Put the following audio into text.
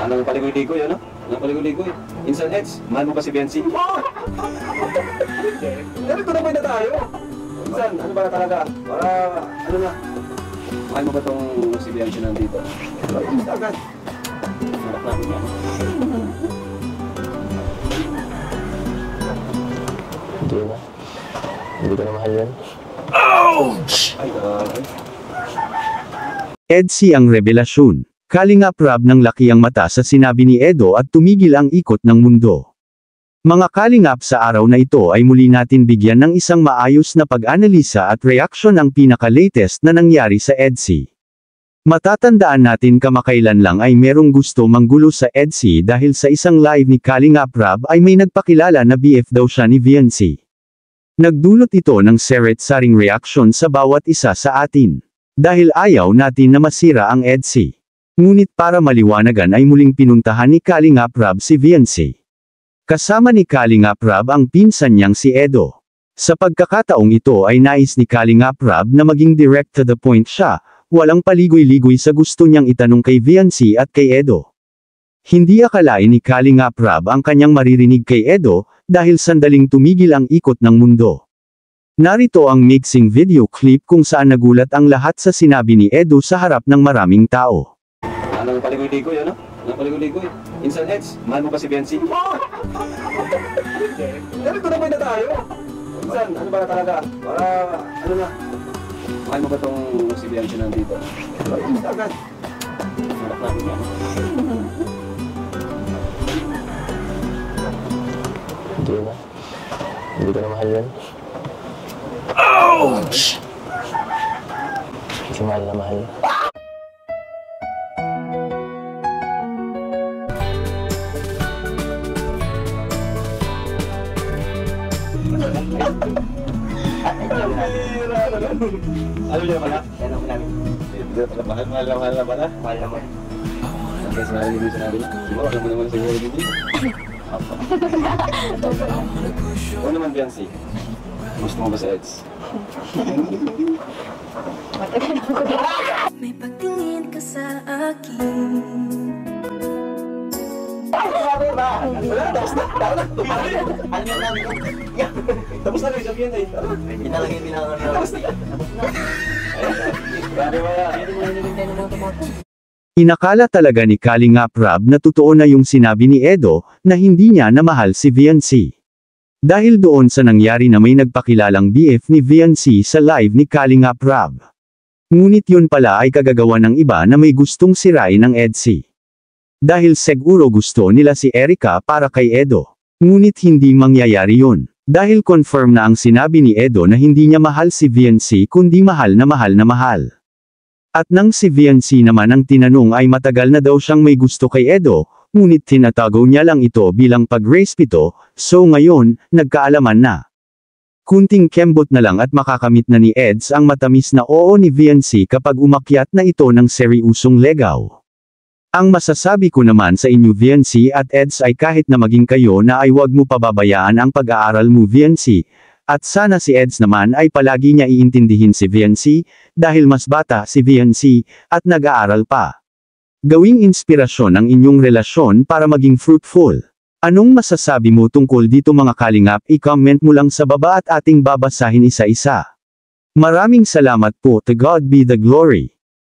Anong paligoy-ligoy, ano? Anong paligoy-ligoy? Insan Eds, mahal mo ba si Biancy? Ganito na na tayo. Insan, ano ba talaga? Para, ano na? Mahal mo ba tong si Biancy nandito? Agad. Harap natin yan. Hindi na. Hindi ko na mahal yan. Ouch! Ay, EDSI ang revelasyon. Kalingap Rab ng laki ang mata sa sinabi ni Edo at tumigil ang ikot ng mundo. Mga kalingap, sa araw na ito ay muli natin bigyan ng isang maayos na pag-analisa at reaksyon ang pinaka-latest na nangyari sa EDSI. Matatandaan natin kamakailan lang ay merong gusto manggulo sa EDSI dahil sa isang live ni Kalingap Rab ay may nagpakilala na BF daw siya ni Viancy. Nagdulot ito ng seret-saring reaksyon sa bawat isa sa atin. Dahil ayaw natin na masira ang EDSI. Ngunit para maliwanagan ay muling pinuntahan ni Kalingap Rab si Viancy. Kasama ni Kalingap Rab ang pinsan niyang si Edo. Sa pagkakataong ito ay nais ni Kalingap Rab na maging direct to the point siya, walang paligoy-ligoy sa gusto niyang itanong kay Viancy at kay Edo. Hindi akalain ni Kalingap Rab ang kanyang maririnig kay Edo, dahil sandaling tumigil ang ikot ng mundo. Narito ang mixing video clip kung saan nagulat ang lahat sa sinabi ni Edo sa harap ng maraming tao. anong paligoy-ligoy, ano? Anong paligoy-ligoy? Insan Eds, mahal mo ba si Biancy? Ganito na na tayo. Insan, ano ba talaga? Para, ano na? Mahal mo ba tong si Biancy nandito? Agad. Harap natin yan. Hindi na. Hindi ko na mahal yan. Ouch! Kasi mahal na mahal. Alam niyo pala? Yan ang namin. Mahal na pala? Mahal naman. Ang sinabi niyo sinabi niyo? Siguro, alam mo naman siguro dito. Oo naman, Biancy. Gusto mo ba sa Eds? May pagtingin ka sa akin. Wala, tapos na. Ano na namin? Tapos na kayo, sabihin tayo. Hindi na lang yung pinaka-namin. Tapos na. Grabe ba yan? Hindi mo nilintay na lang tumoto. Inakala talaga ni Kalingap Rab na totoo na yung sinabi ni Edo, na hindi niya na mahal si Viancy. Dahil doon sa nangyari na may nagpakilalang BF ni Viancy sa live ni Kalingap Rab. Ngunit yun pala ay kagagawa ng iba na may gustong sirain ng EDSI. Dahil siguro gusto nila si Erica para kay Edo. Ngunit hindi mangyayari yun. Dahil confirm na ang sinabi ni Edo na hindi niya mahal si Viancy kundi mahal na mahal na mahal. At nang si Viancy naman ang tinanong ay matagal na daw siyang may gusto kay Edo, ngunit tinatago niya lang ito bilang pag-respeto, so ngayon, nagkaalaman na. Kunting kembot na lang at makakamit na ni Eds ang matamis na oo ni Viancy kapag umakyat na ito ng seryusong legaw. Ang masasabi ko naman sa inyo Viancy at Eds ay kahit na maging kayo na ay huwag mo pababayaan ang pag-aaral mo Viancy, at sana si Eds naman ay palagi niya iintindihin si Viancy, dahil mas bata si Viancy, at nag-aaral pa. Gawing inspirasyon ang inyong relasyon para maging fruitful. Anong masasabi mo tungkol dito mga kalingap? I-comment mo lang sa baba at ating babasahin isa-isa. Maraming salamat po, to God be the glory.